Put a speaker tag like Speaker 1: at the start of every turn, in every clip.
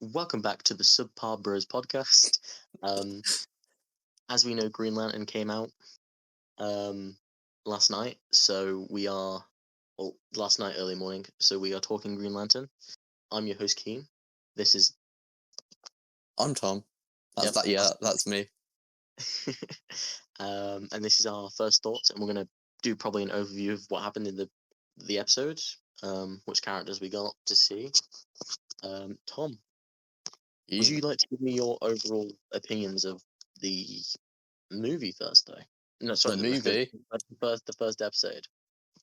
Speaker 1: welcome back to the SubParBro's podcast. Um, as we know, Green Lantern came out last night, last night early morning. So we are talking Green Lantern. I'm your host Keane. This is
Speaker 2: I'm Tom.
Speaker 1: Yep.
Speaker 2: That's me.
Speaker 1: and this is our first thoughts, and we're gonna do probably an overview of what happened in the episode, which characters we got to see. Tom, would you like to give me your overall opinions of the movie first, though? No, sorry,
Speaker 2: The movie?
Speaker 1: the first episode.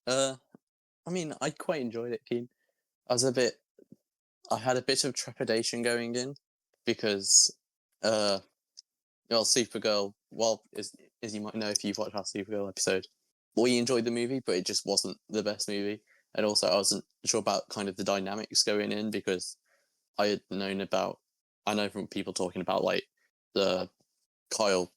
Speaker 2: I quite enjoyed it, Keen. I had a bit of trepidation going in because, Supergirl. As you might know if you've watched our Supergirl episode, we enjoyed the movie, but it just wasn't the best movie. And also, I wasn't sure about kind of the dynamics going in because I know from people talking about like the not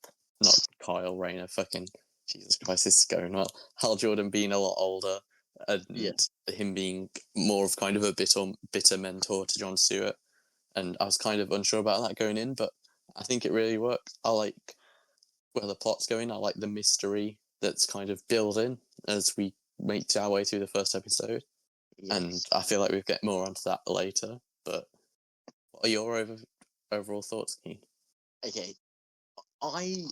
Speaker 2: Kyle Rayner, fucking Jesus Christ, this is going well. Hal Jordan being a lot older and him being more of kind of a bitter mentor to Jon Stewart. And I was kind of unsure about that going in, but I think it really worked. I like where the plot's going. I like the mystery that's kind of building as we make our way through the first episode. Yes. And I feel like we'll get more onto that later. But what are your overall thoughts, Keane?
Speaker 1: Okay, I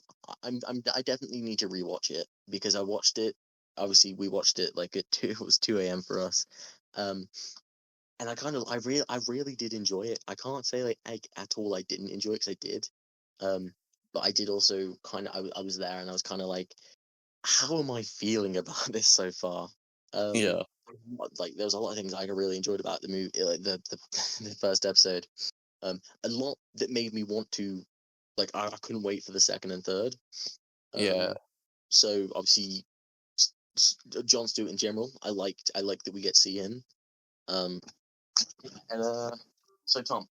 Speaker 1: definitely need to rewatch it because I watched it. Obviously, we watched it like at 2. It was 2 a.m. for us, and I really did enjoy it. I can't say like at all I didn't enjoy it, because I did, but I did also kind of I was there and I was kind of like, how am I feeling about this so far? Like there was a lot of things I really enjoyed about the movie, like the the first episode. A lot that made me want to, like, I couldn't wait for the second and third. So obviously, Jon Stewart in general, I liked that we get to see him. So Tom,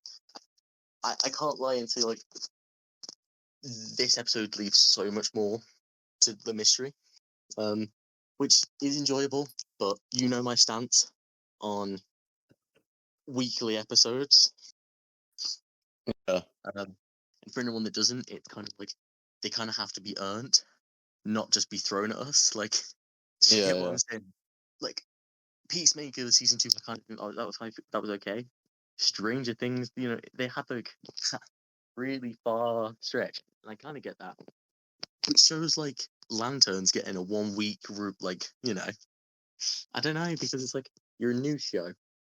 Speaker 1: I can't lie and say like this episode leaves so much more to the mystery, which is enjoyable. But you know my stance on weekly episodes.
Speaker 2: Yeah.
Speaker 1: And for anyone that doesn't, it's kind of like they kind of have to be earned, not just be thrown at us. Like, you get what I'm saying? Like, Peacemaker season 2, I kind of that was okay. Stranger Things, they have a really far stretch, and I kind of get that. It shows like Lanterns getting a 1 week group, like, I don't know, because it's like you're a new show,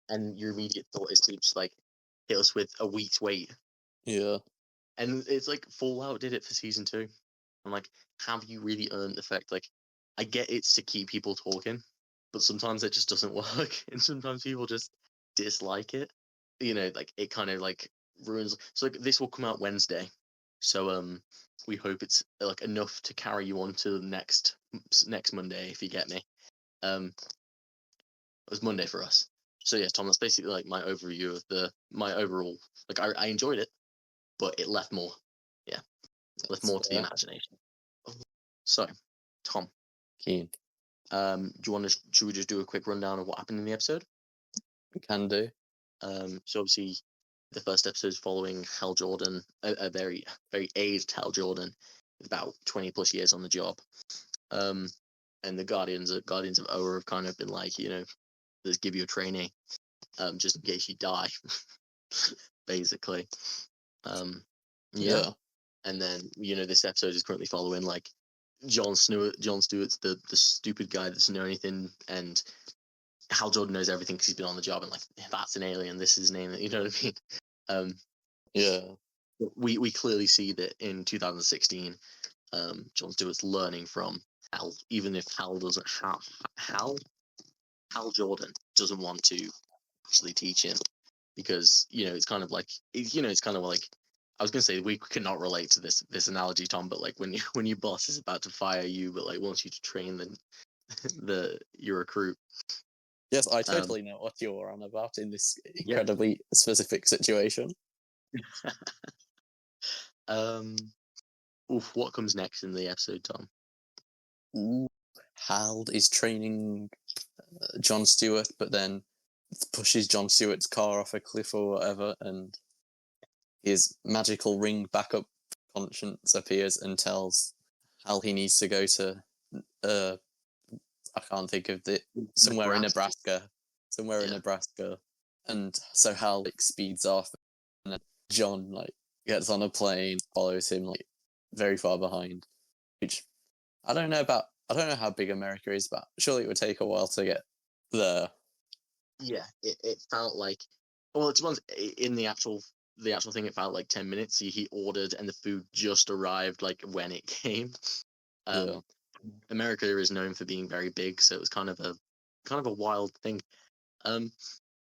Speaker 1: and your immediate thought is to just like hit us with a week's wait.
Speaker 2: Yeah.
Speaker 1: And it's like Fallout did it for season 2. I'm like, have you really earned the fact? Like, I get it's to keep people talking, but sometimes it just doesn't work, and sometimes people just dislike it. Like it kind of like ruins. So like this will come out Wednesday, so we hope it's like enough to carry you on to the next Monday, if you get me. It was Monday for us. So yes, Tom, that's basically like my overview of my overall. Like I enjoyed it, but it left more. Yeah, left more to the imagination. So, Tom,
Speaker 2: Keen.
Speaker 1: should we just do a quick rundown of what happened in the episode?
Speaker 2: We can do.
Speaker 1: So obviously, the first episode is following Hal Jordan, a very, very aged Hal Jordan, with about 20 plus years on the job. And the Guardians of Oa have kind of been like, let's give you a trainee, just in case you die, basically. Yeah. And then, this episode is currently following like Jon Stewart's the stupid guy that doesn't know anything, and Hal Jordan knows everything because he's been on the job, and like, that's an alien, this is an alien, you know what I
Speaker 2: mean?
Speaker 1: We clearly see that in 2016, Jon Stewart's learning from Hal, even if Hal Jordan doesn't want to actually teach him, because it's kind of like I was gonna say we cannot relate to this analogy, Tom, but like when your boss is about to fire you, but like wants you to train your recruit.
Speaker 2: Yes, I totally know what you're on about in this incredibly specific situation.
Speaker 1: What comes next in the episode, Tom?
Speaker 2: Hal is training Jon Stewart, but then pushes Jon Stewart's car off a cliff or whatever, and his magical ring backup conscience appears and tells Hal he needs to go to I can't think of the somewhere in Nebraska. Somewhere in Nebraska. And so Hal speeds off, and then John gets on a plane, follows him very far behind. Which I don't know how big America is, but surely it would take a while to get there.
Speaker 1: Yeah, it felt like, well, to be honest, in the actual thing, it felt like 10 minutes. He ordered and the food just arrived when it came. America is known for being very big, so it was kind of a wild thing.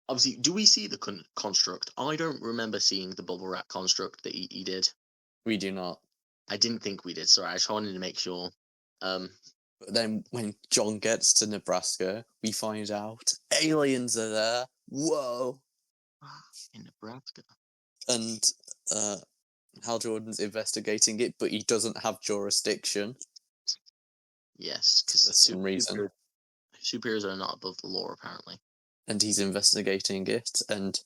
Speaker 1: Obviously, do we see the construct? I don't remember seeing the bubble wrap construct that he did.
Speaker 2: We do not.
Speaker 1: I didn't think we did. Sorry, I just wanted to make sure.
Speaker 2: But then when John gets to Nebraska, we find out aliens are there. Whoa!
Speaker 1: In Nebraska.
Speaker 2: And Hal Jordan's investigating it, but he doesn't have jurisdiction.
Speaker 1: Yes, because
Speaker 2: for some reason.
Speaker 1: Superiors are not above the law, apparently.
Speaker 2: And he's investigating it, and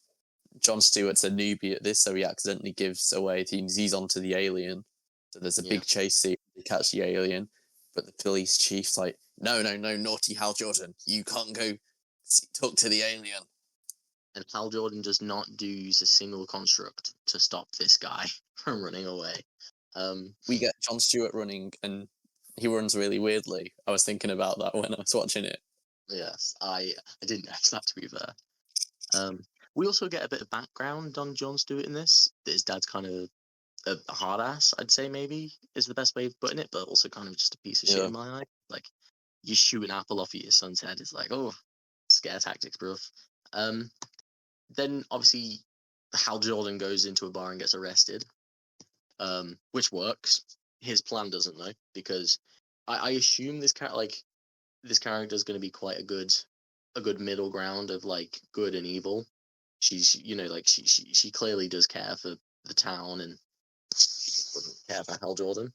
Speaker 2: Jon Stewart's a newbie at this, so he accidentally gives away he's onto the alien. So there's a big chase scene to catch the alien, but the police chief's like, no, naughty Hal Jordan, you can't go talk to the alien.
Speaker 1: And Hal Jordan does not use a single construct to stop this guy from running away.
Speaker 2: We get Jon Stewart running, and he runs really weirdly. I was thinking about that when I was watching it.
Speaker 1: Yes, I didn't notice that, to be fair. We also get a bit of background on Jon Stewart in this. That his dad's kind of a hard ass, I'd say, maybe is the best way of putting it, but also kind of just a piece of shit in my eye. Like, you shoot an apple off of your son's head, it's like, oh, scare tactics, bro. Then obviously Hal Jordan goes into a bar and gets arrested, which works. His plan doesn't though, because I assume this character is going to be quite a good middle ground of good and evil. She's she clearly does care for the town and doesn't care for Hal Jordan,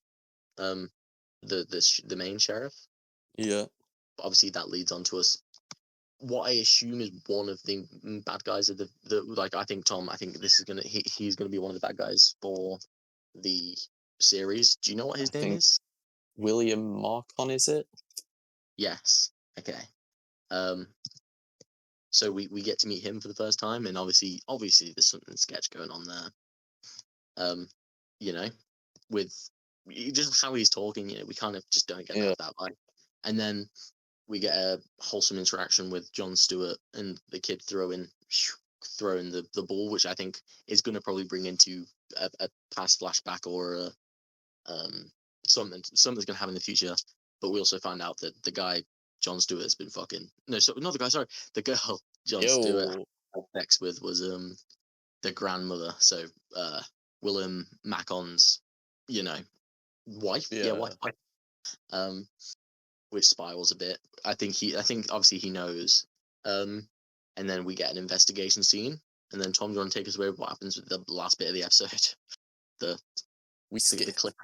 Speaker 1: the main sheriff.
Speaker 2: Yeah.
Speaker 1: But obviously that leads on to us. What I assume is one of the bad guys of the I think this is he's gonna be one of the bad guys for the series. Do you know what his name is?
Speaker 2: William Marcon, is it? Yes.
Speaker 1: Okay. So we get to meet him for the first time, and obviously there's something sketch going on there. With just how he's talking, we kind of just don't get that vibe. And then we get a wholesome interaction with Jon Stewart and the kid throwing the ball, which I think is going to probably bring into a past flashback or something's going to happen in the future. But we also find out that the guy Jon Stewart has been fucking the girl Jon Stewart had sex with was the grandmother, so William Macon's wife, wife. Which spirals a bit. I think obviously he knows. And then we get an investigation scene, and then Tom, do you want to take us away with what happens with the last bit of the episode?
Speaker 2: We skip the clip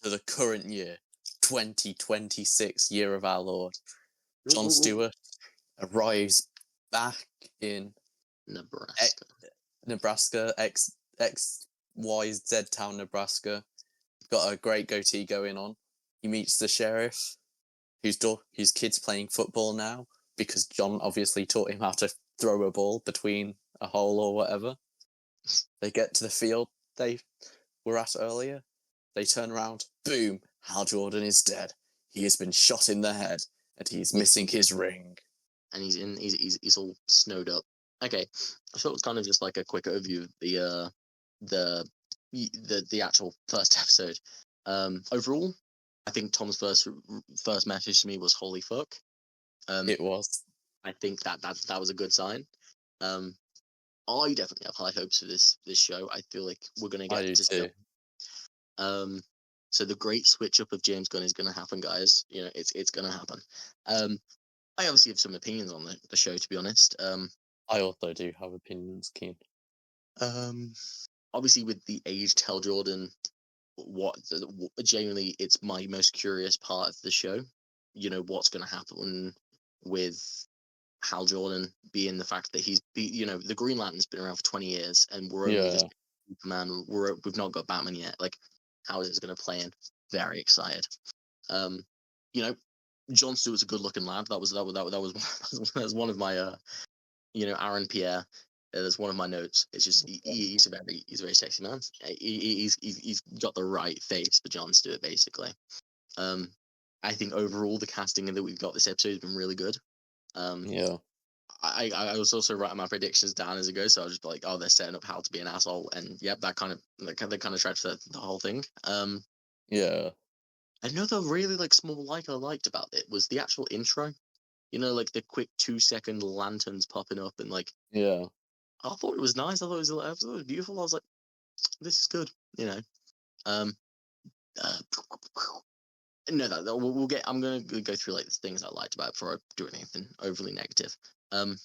Speaker 2: to the current year, 2026, year of our Lord. Jon Stewart arrives back in Nebraska, XYZ town, Nebraska. Got a great goatee going on. He meets the sheriff, whose kid's playing football now, because John obviously taught him how to throw a ball between a hole or whatever. They get to the field they were at earlier. They turn around. Boom! Hal Jordan is dead. He has been shot in the head, and he's missing his ring.
Speaker 1: And he's all snowed up. Okay, I thought it was kind of just like a quick overview of the actual first episode. Overall, I think Tom's first message to me was "Holy fuck."
Speaker 2: It was.
Speaker 1: I think that was a good sign. I definitely have high hopes for this show. I feel like we're gonna get to
Speaker 2: too.
Speaker 1: So the great switch up of James Gunn is gonna happen, guys. It's gonna happen. I obviously have some opinions on the show, to be honest.
Speaker 2: I also do have opinions, Keane.
Speaker 1: Obviously with the aged Hal Jordan, genuinely it's my most curious part of the show. What's going to happen with Hal Jordan, being the fact that the Green Lantern's been around for 20 years and we're only just Superman. We've not got Batman yet. Like, how is this going to play in? Very excited. You know, Jon Stewart's a good-looking lad. That was that was one of my Aaron Pierre. That's one of my notes. It's just he's a very sexy man. He's got the right face for Jon Stewart, basically. I think overall the casting that we've got this episode has been really good.
Speaker 2: Yeah.
Speaker 1: I was also writing my predictions down as it goes, so I was just like, oh, they're setting up Hal to be an asshole, and yep, they kind of tried for the whole thing.
Speaker 2: Yeah.
Speaker 1: Another really small I liked about it was the actual intro. Like the quick 2-second lanterns popping up, and
Speaker 2: Yeah.
Speaker 1: I thought it was nice. I thought it was beautiful. I was like, this is good. No, we'll get. I'm gonna go through the things I liked about it before I do anything overly negative. I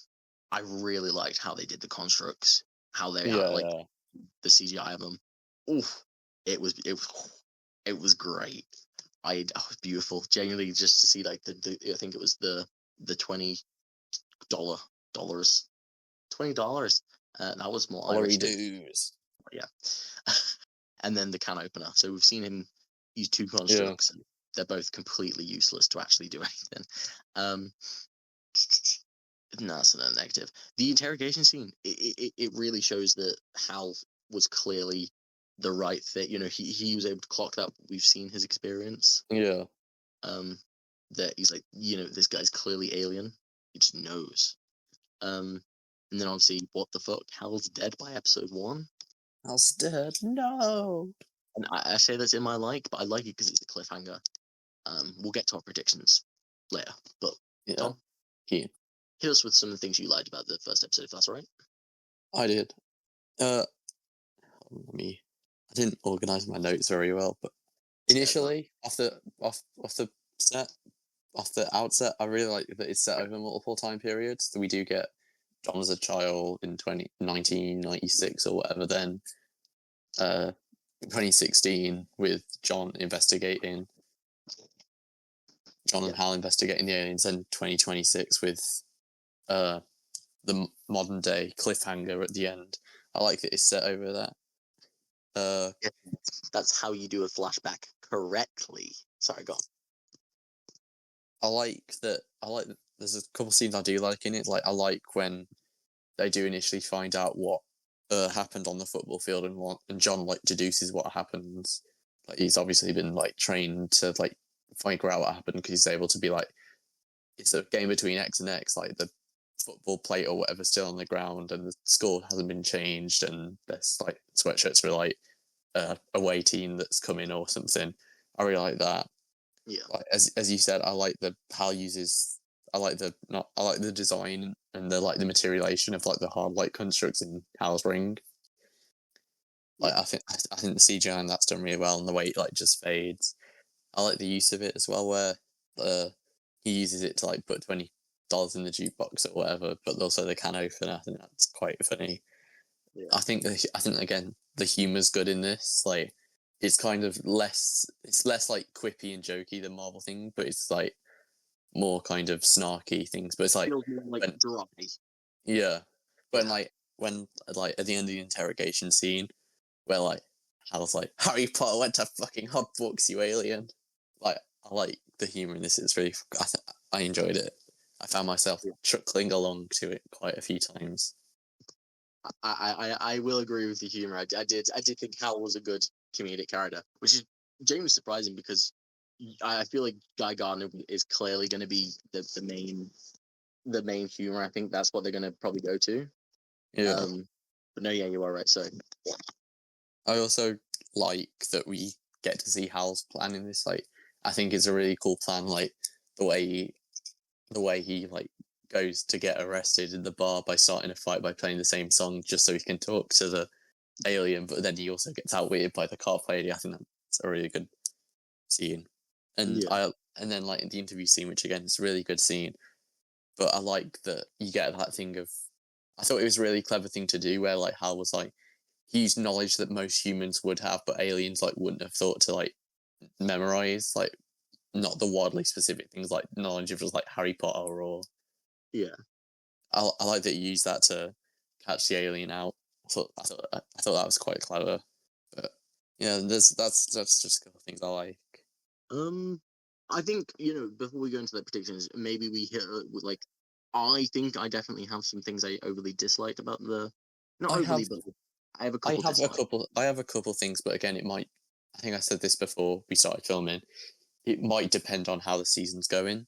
Speaker 1: really liked how they did the constructs, how they the CGI of them. Oof, it was great. It was beautiful. Genuinely, just to see the I think it was the $20. $20. That was more Irish.
Speaker 2: Dues.
Speaker 1: Yeah. And then the can opener. So we've seen him use two constructs. And they're both completely useless to actually do anything. No, that's not negative. The interrogation scene, it really shows that Hal was clearly the right fit. He was able to clock that. We've seen his experience.
Speaker 2: Yeah.
Speaker 1: That he's this guy's clearly alien. He just knows. And then obviously, what the fuck? Hal's dead by episode 1.
Speaker 2: Hal's dead. No.
Speaker 1: And I say that's in my but I like it because it's a cliffhanger. We'll get to our predictions later. But Tom,
Speaker 2: hit
Speaker 1: us with some of the things you liked about the first episode, if that's all right.
Speaker 2: I did. I didn't organize my notes very well, but initially, off the outset, I really like that it's set over multiple time periods. So we do get John as a child in 1996 or whatever, then 2016 with John and Hal investigating the aliens, and 2026 with the modern day cliffhanger at the end. I like that it's set over that.
Speaker 1: That's how you do a flashback correctly. Sorry, go on.
Speaker 2: I like that there's a couple scenes I do like in it. I like when they do initially find out what happened on the football field, and John deduces what happens. He's obviously been trained to figure out what happened, because he's able to be it's a game between X and X, the football plate or whatever still on the ground, and the score hasn't been changed, and there's sweatshirts for away team that's coming or something. I really like that.
Speaker 1: Yeah.
Speaker 2: As you said, I like the Hal uses. I like the design and the materialization of the hard light constructs in Hal's ring. I think the CGI and that's done really well, and the way it just fades. I like the use of it as well, where he uses it to put $20 in the jukebox or whatever, but also the can opener. I think that's quite funny. Yeah. I think again the humor's good in this. It's kind of less. It's less quippy and jokey than Marvel thing, but it's more kind of snarky things. But it's
Speaker 1: feels more dry.
Speaker 2: Yeah, but when at the end of the interrogation scene, where Hal's Harry Potter went to fucking Hogwarts, you alien. I like the humor in this. It's really. I enjoyed it. I found myself chuckling along to it quite a few times.
Speaker 1: I will agree with the humor. I did think Hal was a good comedic character, which is genuinely surprising, because I feel like Guy Gardner is clearly going to be the main humor. I think that's what they're going to probably go to.
Speaker 2: Yeah.
Speaker 1: But no, yeah, you are right. So
Speaker 2: I also like that we get to see Hal's plan in this. I think it's a really cool plan. The way he goes to get arrested in the bar by starting a fight by playing the same song just so he can talk to the alien, but then he also gets outwitted by the cop lady. I think that's a really good scene. And then in the interview scene, which again is a really good scene, but I like that you get that thing of. I thought it was a really clever thing to do, where Hal was he used knowledge that most humans would have, but aliens wouldn't have thought to memorize, not the wildly specific things knowledge of just Harry Potter or.
Speaker 1: Yeah.
Speaker 2: I like that you use that to catch the alien out. I thought that was quite clever. But yeah, that's just a couple of things I like.
Speaker 1: I think before we go into the predictions, maybe we hit with like. I think I definitely have some things I overly disliked about not
Speaker 2: I
Speaker 1: overly,
Speaker 2: have
Speaker 1: but I have a
Speaker 2: I
Speaker 1: couple
Speaker 2: have a
Speaker 1: dislikes.
Speaker 2: couple I have a couple things, but again, it might. I think I said this before we started filming. It might depend on how the season's going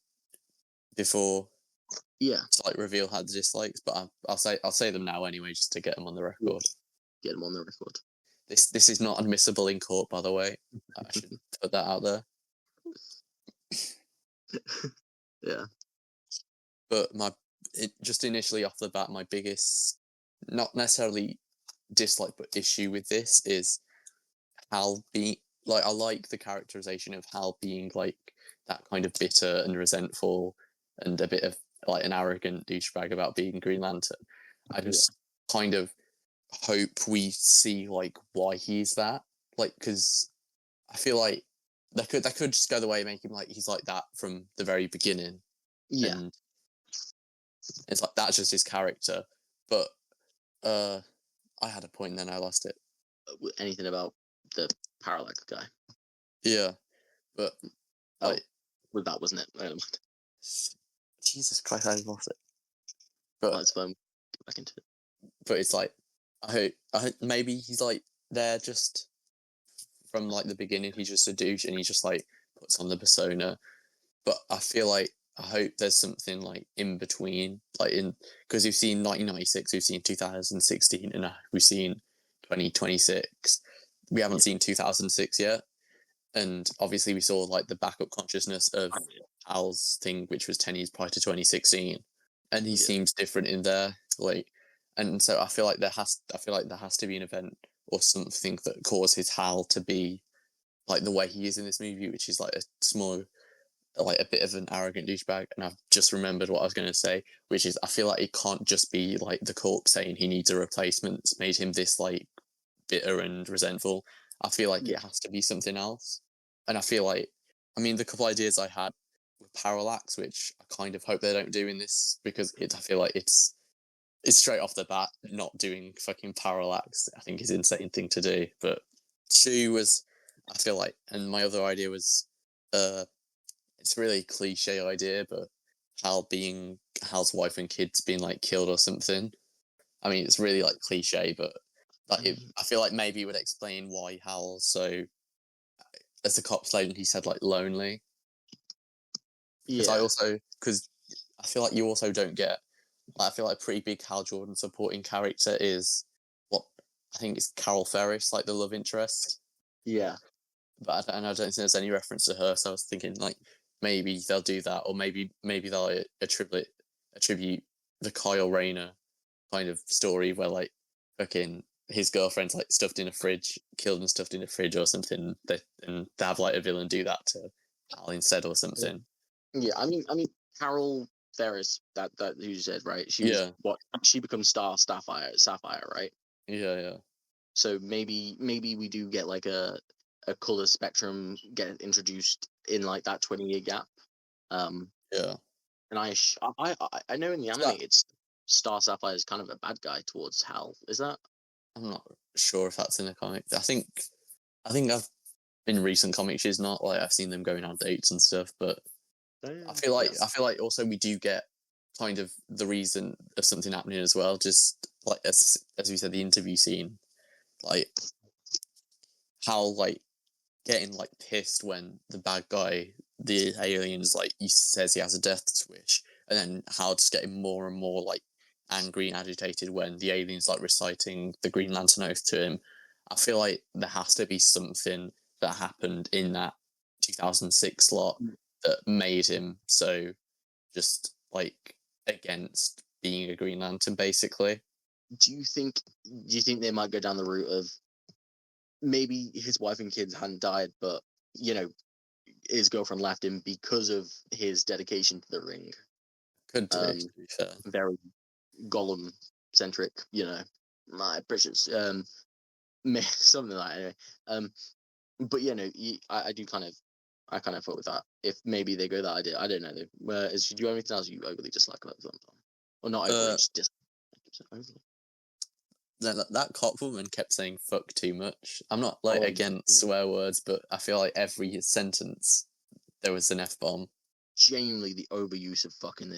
Speaker 2: before
Speaker 1: Yeah,
Speaker 2: to like reveal how the dislikes. But I'll say them now anyway, just to get them on the record.
Speaker 1: get them on the record.
Speaker 2: This is not admissible in court, by the way. I should put that out there.
Speaker 1: Yeah,
Speaker 2: But just initially off the bat, my biggest, not necessarily dislike, but issue with this is Hal being like, I like the characterization of Hal being like that kind of bitter and resentful and a bit of like an arrogant douchebag about being Green Lantern. I just kind of hope we see like why he's that, like, because I feel like that could just go the way of making him like he's like that from the very beginning,
Speaker 1: yeah.
Speaker 2: and it's like that's just his character. But I had a point and then I lost it.
Speaker 1: Anything about the Parallax guy?
Speaker 2: Yeah, but like,
Speaker 1: well, that wasn't it.
Speaker 2: Jesus Christ, I lost it. But
Speaker 1: That's fun. Get back into it.
Speaker 2: But it's like I hope maybe he's like there just from like the beginning. He's just a douche and he just like puts on the persona. But I feel like I hope there's something like in between, like because we've seen 1996, we've seen 2016, and we've seen 2026. We haven't seen 2006 yet, and obviously we saw like the backup consciousness of Hal's thing, which was 10 years prior to 2016, and he seems different in there. Like, and so I feel like there has to be an event or something that causes Hal to be like the way he is in this movie, which is like a small, like a bit of an arrogant douchebag. And I've just remembered what I was going to say, which is I feel like it can't just be like the corpse saying he needs a replacement. It's made him this like bitter and resentful. I feel like it has to be something else. And I feel like, I mean, the couple ideas I had with Parallax, which I kind of hope they don't do in this, because I feel like it's straight off the bat not doing fucking Parallax. I think is an insane thing to do. But two was, I feel like, and my other idea was, it's a really cliche idea, but Hal's wife and kids being like killed or something. I mean, it's really like cliche, but like I feel like maybe it would explain why Hal's so, as the cop later he said like lonely. Because I feel like you also don't get. I feel like a pretty big Hal Jordan supporting character is what I think it's Carol Ferris, like the love interest.
Speaker 1: Yeah.
Speaker 2: But I don't think there's any reference to her, so I was thinking like maybe they'll do that, or maybe they'll attribute the Kyle Rayner kind of story where like fucking his girlfriend's like stuffed in a fridge, killed and stuffed in a fridge or something. And they have like a villain do that to Hal instead or something.
Speaker 1: Yeah, I mean, Carol Ferris, that you said, right? She was she becomes Sapphire, right?
Speaker 2: Yeah.
Speaker 1: So maybe we do get like a color spectrum get introduced in like that 20-year gap.
Speaker 2: Yeah.
Speaker 1: And I know in the anime it's Star Sapphire is kind of a bad guy towards Hal. Is that?
Speaker 2: I'm not sure if that's in the comic. I think I've in recent comics she's not, like I've seen them going on dates and stuff, but I feel like also we do get kind of the reason of something happening as well, just like as we said, the interview scene, like Hal like getting like pissed when the bad guy, the aliens, like he says he has a death wish, and then Hal just getting more and more like angry and agitated when the aliens like reciting the Green Lantern oath to him. I feel like there has to be something that happened in that 2006 slot that made him so just like against being a Green Lantern, basically.
Speaker 1: Do you think they might go down the route of maybe his wife and kids hadn't died, but his girlfriend left him because of his dedication to the ring?
Speaker 2: Could do, to be fair.
Speaker 1: Very Gollum centric, my precious, something like that. Anyway, but I do kind of thought with that. If maybe they go that idea, I don't know. Do you have anything else you overly dislike about the film, Tom? Or not overly, just dislike overly?
Speaker 2: that cop woman kept saying "fuck" too much. I'm not like
Speaker 1: Oh,
Speaker 2: against swear words, but I feel like every sentence there was an F-bomb.
Speaker 1: genuinely the overuse of fuck in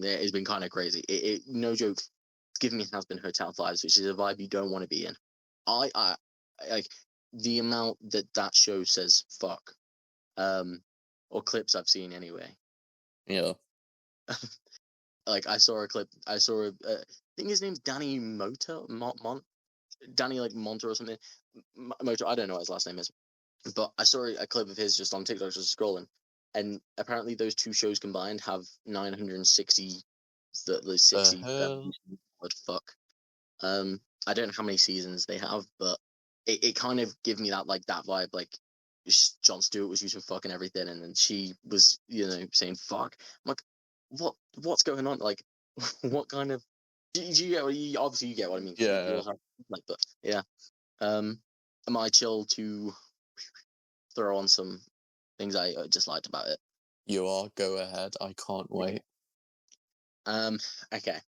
Speaker 1: there has been kind of crazy. It no joke, it's giving me has been hotel vibes, which is a vibe you don't want to be in. I like the amount that show says fuck, or clips I've seen anyway.
Speaker 2: Yeah.
Speaker 1: Like I saw a clip, I think his name's Danny Mota, Danny like Monta or something. Motor, I don't know what his last name is, but I saw a clip of his just on TikTok, just scrolling, and apparently those two shows combined have 960, the 60
Speaker 2: Hell?
Speaker 1: word fuck. I don't know how many seasons they have, but it kind of give me that vibe, like Jon Stewart was using fuck and everything, and then she was saying fuck. I'm like, what's going on? Like, what kind of do you get? Obviously, you get what I mean. 'Cause we
Speaker 2: Yeah.
Speaker 1: all have like, but yeah. Am I chill to throw on some things I just liked about it?
Speaker 2: You are. Go ahead. I can't wait.
Speaker 1: Okay.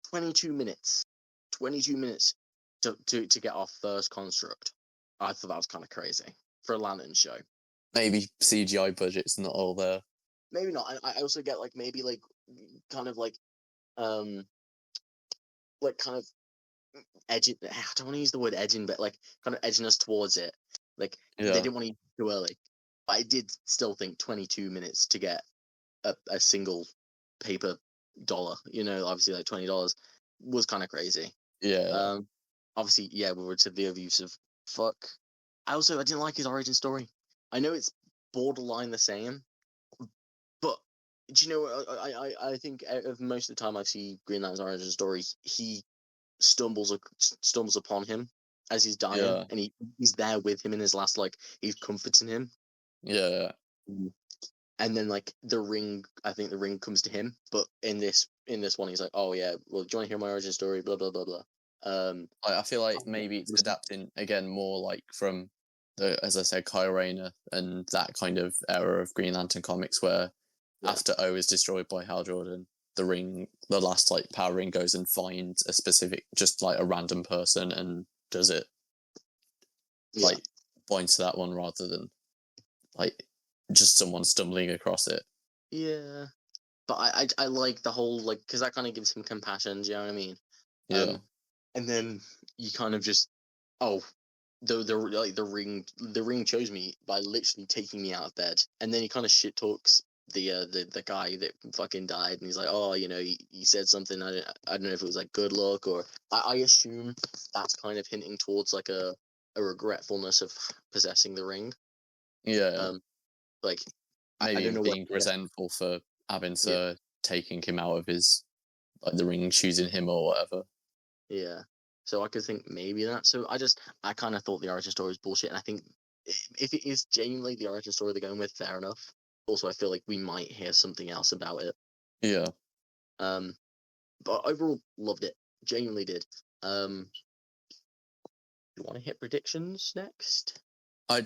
Speaker 1: 22 minutes. 22 minutes to get our first construct. I thought that was kind of crazy for a Lantern show.
Speaker 2: Maybe CGI budget's not all there.
Speaker 1: Maybe not. I also get maybe kind of kind of edging. I don't want to use the word edging, but kind of edging us towards it. Like they
Speaker 2: Yeah.
Speaker 1: didn't want to use it too early. But I did still think 22 minutes to get a single paper dollar, obviously like $20 was kind of crazy.
Speaker 2: Yeah.
Speaker 1: Obviously, yeah, we were to the overuse of fuck. I didn't like his origin story. I know it's borderline the same, but do you know? I think out of most of the time I see Green Lantern's origin story, he stumbles upon him as he's dying,
Speaker 2: Yeah.
Speaker 1: and he's there with him in his last, he's comforting him.
Speaker 2: Yeah.
Speaker 1: And then the ring, I think the ring comes to him, but in this one he's like, oh yeah, well, do you want to hear my origin story? Blah blah blah blah.
Speaker 2: I feel like maybe it's adapting again more like from the, as I said, Kyle Rayner and that kind of era of Green Lantern comics where after O is destroyed by Hal Jordan, the last power ring goes and finds a specific, just like a random person and does it.
Speaker 1: Yeah.
Speaker 2: Points to that one rather than just someone stumbling across it.
Speaker 1: Yeah. But I like the whole because that kind of gives him compassion. Do you know what I mean?
Speaker 2: Yeah.
Speaker 1: And then you kind of just the ring chose me by literally taking me out of bed, and then he kind of shit talks the guy that fucking died, and he's like, oh, he said something. I don't know if it was good luck, or I assume that's kind of hinting towards a regretfulness of possessing the ring.
Speaker 2: Yeah.
Speaker 1: I
Speaker 2: Maybe
Speaker 1: don't know
Speaker 2: being resentful for having Sir taking him out of his the ring, choosing him or whatever.
Speaker 1: Yeah. So I could think maybe that. So I kind of thought the origin story was bullshit, and I think if it is genuinely the origin story they're going with, fair enough. Also, I feel like we might hear something else about it.
Speaker 2: Yeah.
Speaker 1: But overall, loved it. Genuinely did. You want to hit predictions next?
Speaker 2: I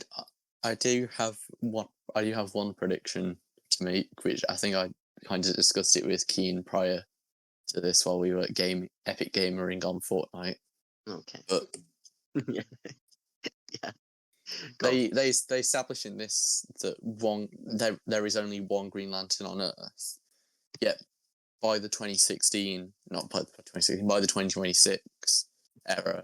Speaker 2: do have one prediction to make, which I think I kind of discussed it with Keane prior to this while we were at Epic Gamering on Fortnite.
Speaker 1: Okay.
Speaker 2: But
Speaker 1: yeah. Yeah.
Speaker 2: They establish in this that there is only one Green Lantern on Earth. Yet by the 2016, not by the 2016, by the 2026 era,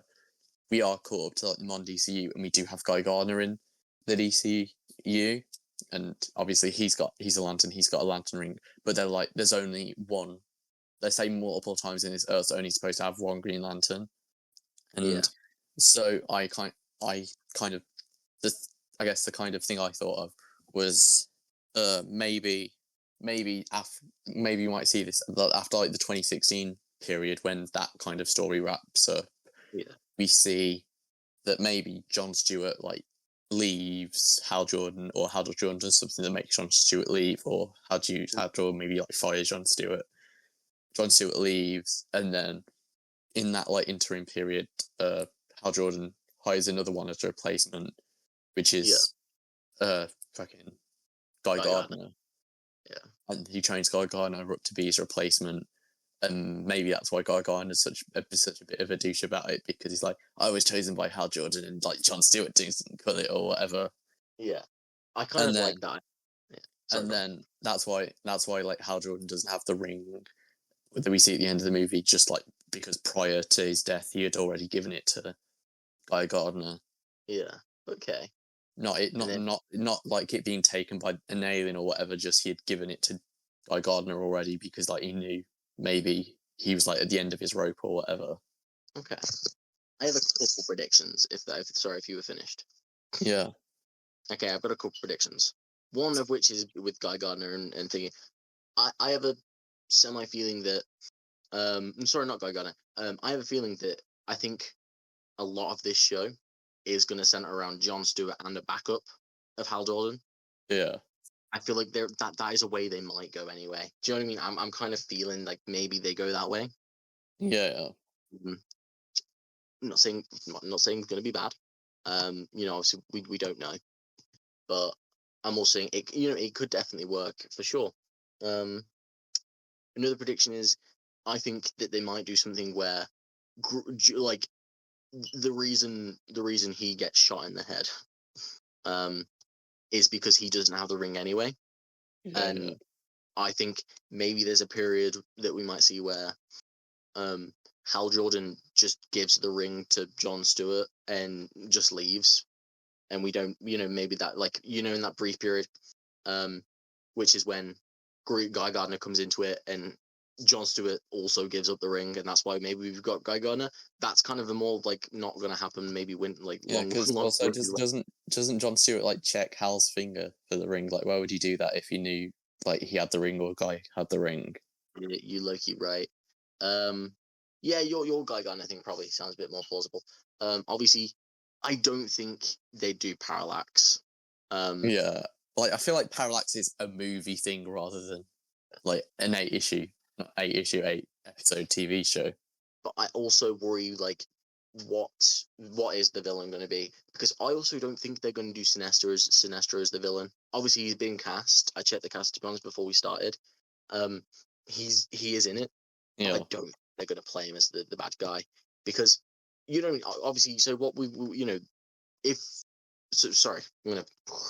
Speaker 2: we are caught up to the modern DCU, and we do have Guy Gardner in the DCU, and obviously he's a lantern, he's got a lantern ring, but they're like, there's only one. They say multiple times in this Earth's only supposed to have one Green Lantern, and so I kind of I guess the kind of thing I thought of was maybe we might see this after the 2016 period when that kind of story wraps up.
Speaker 1: Yeah.
Speaker 2: We see that maybe Jon Stewart leaves Hal Jordan, or Hal Jordan does something that makes Jon Stewart leave, or Hal Jordan maybe fires Jon Stewart. Jon Stewart leaves, and then in that interim period, Hal Jordan hires another one as a replacement, which is fucking Guy Gardner.
Speaker 1: Yeah.
Speaker 2: And he trains Guy Gardner up to be his replacement. And maybe that's why Guy Gardner's such a bit of a douche about it, because he's like, I was chosen by Hal Jordan and like Jon Stewart didn't cut it or whatever.
Speaker 1: Yeah, I kind of like that. Yeah. Sorry,
Speaker 2: And then that's why like Hal Jordan doesn't have the ring that we see at the end of the movie, just like because prior to his death he had already given it to Guy Gardner.
Speaker 1: Yeah. Okay.
Speaker 2: Not like it being taken by an alien or whatever, just he had given it to Guy Gardner already because like he knew maybe he was like at the end of his rope or whatever.
Speaker 1: Okay. I have a couple predictions. If you were finished.
Speaker 2: Yeah.
Speaker 1: Okay, I've got a couple predictions. One of which is with Guy Gardner and thinking. I have a semi feeling that. I'm sorry, not Guy Gardner. I have a feeling that I think a lot of this show is going to center around Jon Stewart and a backup of Hal Jordan.
Speaker 2: Yeah.
Speaker 1: I feel like that is a way they might go anyway. Do you know what I mean? I'm kind of feeling like maybe they go that way.
Speaker 2: Yeah.
Speaker 1: Mm-hmm. I'm not saying it's going to be bad. Obviously we don't know, but I'm also saying it. It could definitely work for sure. Another prediction is, I think that they might do something where, like, the reason he gets shot in the head, is because he doesn't have the ring anyway, and I think maybe there's a period that we might see where, Hal Jordan just gives the ring to Jon Stewart and just leaves, and we don't, maybe that, like, in that brief period, which is when Guy Gardner comes into it and Jon Stewart also gives up the ring, and that's why maybe we've got Guy Gardner. That's kind of a more like not going to happen. Maybe long.
Speaker 2: Because also doesn't Jon Stewart like check Hal's finger for the ring? Like, why would he do that if he knew like he had the ring or Guy had the ring?
Speaker 1: You low-key right. Yeah, your Guy Gardner thing probably sounds a bit more plausible. Obviously, I don't think they do parallax.
Speaker 2: Yeah, like I feel like Parallax is a movie thing rather than like an 8 episode TV show.
Speaker 1: But I also worry, like, what is the villain going to be? Because I also don't think they're going to do Sinestro as the villain. Obviously, he's been cast. I checked the cast, to be honest, before we started. He is in it. But
Speaker 2: Yeah,
Speaker 1: I don't think they're going to play him as the bad guy, because obviously. So what if sorry, I'm going to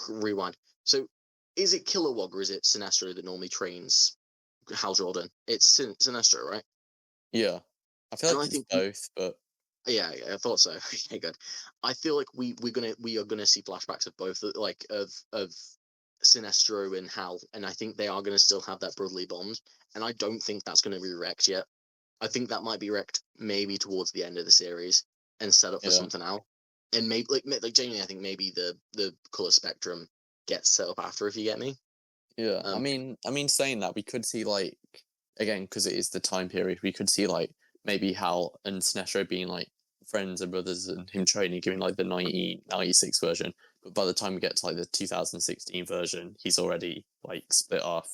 Speaker 1: rewind. So is it Kilowog or is it Sinestro that normally trains Hal Jordan? It's Sinestro, right?
Speaker 2: yeah. I feel
Speaker 1: And
Speaker 2: like
Speaker 1: I
Speaker 2: it's
Speaker 1: think
Speaker 2: both, but
Speaker 1: yeah, I thought so. Okay, good. I feel like we are gonna see flashbacks of both, like of Sinestro and Hal, and I think they are gonna still have that brotherly bond. And I don't think that's gonna be wrecked yet. I think that might be wrecked maybe towards the end of the series and set up for
Speaker 2: yeah,
Speaker 1: something else. And maybe like genuinely, I think maybe the color spectrum gets set up after, if you get me.
Speaker 2: yeah.
Speaker 1: Um,
Speaker 2: I mean, saying that, we could see like again because it is the time period. We could see like maybe Hal and Sinestro being like friends and brothers, and him training, giving like the 1996 version. But by the time we get to like the 2016 version, he's already like split off.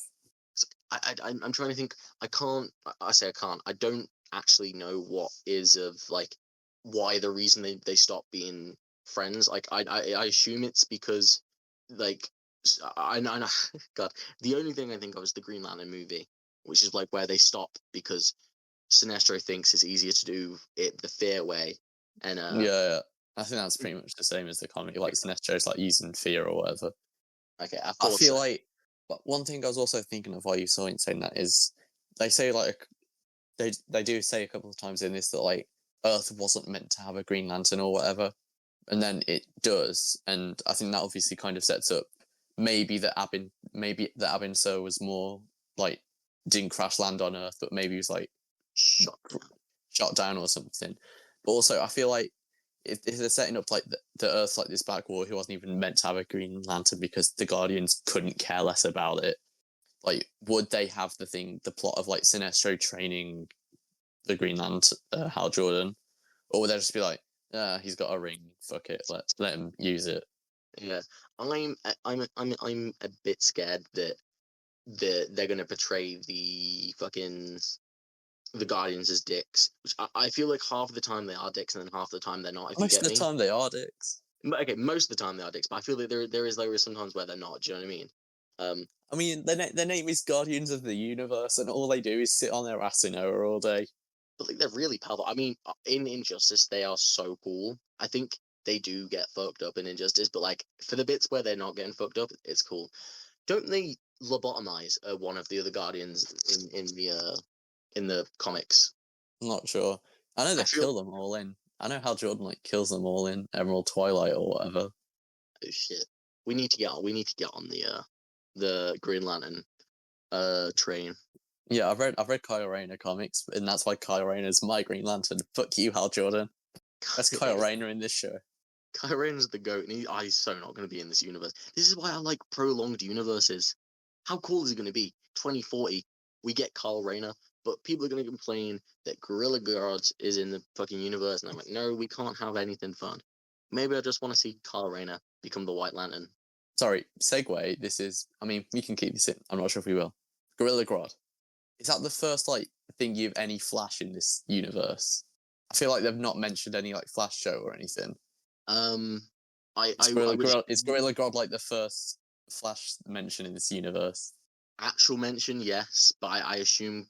Speaker 1: I'm trying to think. I can't. I say I can't. I don't actually know what is of like why the reason they stop being friends. Like I assume it's because like I know God. The only thing I think of is the Green Lantern movie, which is like where they stop because Sinestro thinks it's easier to do it the fair way, and
Speaker 2: Yeah, I think that's pretty much the same as the comic. Like Sinestro's like using fear or whatever.
Speaker 1: okay, I
Speaker 2: I
Speaker 1: thought
Speaker 2: feel
Speaker 1: so.
Speaker 2: like, but one thing I was also thinking of while you saw it saying that is they say like they do say a couple of times in this that like Earth wasn't meant to have a Green Lantern or whatever, and then it does, and I think that obviously kind of sets up maybe that Abin Sur was more like didn't crash land on Earth, but maybe he was like
Speaker 1: Shut
Speaker 2: shot down or something. But also, I feel like if they're setting up like the Earth's like this Black War who wasn't even meant to have a Green Lantern because the Guardians couldn't care less about it, like would they have the plot of like Sinestro training the Green Lantern, Hal Jordan, or would they just be like, he's got a ring, fuck it, let him use it?
Speaker 1: Yeah, I'm a bit scared that they're gonna portray the Guardians as dicks. Which I feel like half of the time they are dicks, and then half the time they're not. If you
Speaker 2: Most
Speaker 1: get
Speaker 2: of the
Speaker 1: me.
Speaker 2: time they are dicks.
Speaker 1: Okay, most of the time they are dicks, but I feel like there is sometimes where they're not. Do you know what I mean?
Speaker 2: I mean, their name is Guardians of the Universe, and all they do is sit on their ass in Oa all day.
Speaker 1: but like they're really powerful. I mean, in Injustice, they are so cool. I think they do get fucked up in Injustice, but like for the bits where they're not getting fucked up, it's cool. Don't they lobotomize one of the other Guardians in the comics?
Speaker 2: I'm not sure. I know
Speaker 1: I
Speaker 2: they
Speaker 1: feel
Speaker 2: kill them all in. I know Hal Jordan like kills them all in Emerald Twilight or whatever.
Speaker 1: oh shit. We need to get on the Green Lantern train.
Speaker 2: Yeah, I've read Kyle Rayner comics, and that's why Kyle Rayner's my Green Lantern. Fuck you, Hal Jordan. That's Kyle Rayner in this show.
Speaker 1: Kylo Ren's the goat, and he's so not going to be in this universe. This is why I like prolonged universes. How cool is it going to be? 2040, we get Kyle Rayner, but people are going to complain that Gorilla Grodd is in the fucking universe, and I'm like, no, we can't have anything fun. Maybe I just want to see Kyle Rayner become the White Lantern.
Speaker 2: Sorry, segue. This is. I mean, we can keep this in. I'm not sure if we will. Gorilla Grodd. Is that the first like thingy of any Flash in this universe? I feel like they've not mentioned any like Flash show or anything. Is Gorilla Grodd like the first Flash mention in this universe?
Speaker 1: Actual mention, yes, but I assume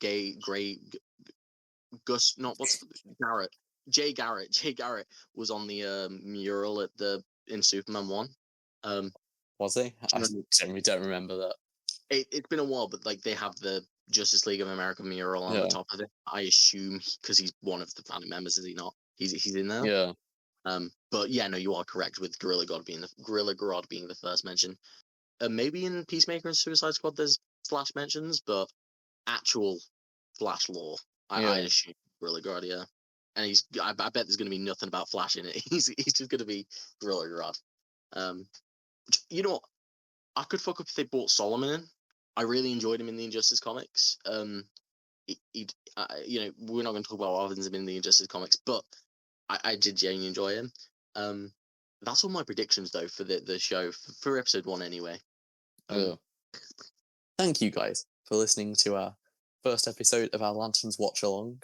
Speaker 1: Gus, not what's Garrett, Jay Garrett was on the mural in Superman 1.
Speaker 2: Was he? I generally don't remember that.
Speaker 1: It's been a while, but like they have the Justice League of America mural on the top of it. I assume because he's one of the founding members, is he not? He's in there.
Speaker 2: Yeah.
Speaker 1: But yeah, no, you are correct with Gorilla Grodd being the first mention. Maybe in Peacemaker and Suicide Squad there's Flash mentions, but actual Flash lore, I assume Gorilla Grodd, yeah. And I bet there's going to be nothing about Flash in it. He's just going to be Gorilla Grodd. You know what? I could fuck up if they brought Solomon in. I really enjoyed him in the Injustice comics. You know, we're not going to talk about what happens in the Injustice comics, but I did genuinely enjoy him. That's all my predictions though for the show for episode 1 anyway.
Speaker 2: Thank you guys for listening to our first episode of our Lanterns Watch Along.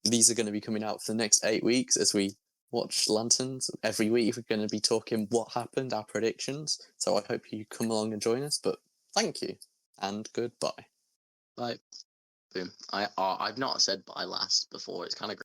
Speaker 2: These are going to be coming out for the next 8 weeks as we watch Lanterns. Every week we're going to be talking what happened, our predictions. So I hope you come along and join us. But thank you and goodbye.
Speaker 1: Bye. Boom. I've not said bye last before. It's kind of great.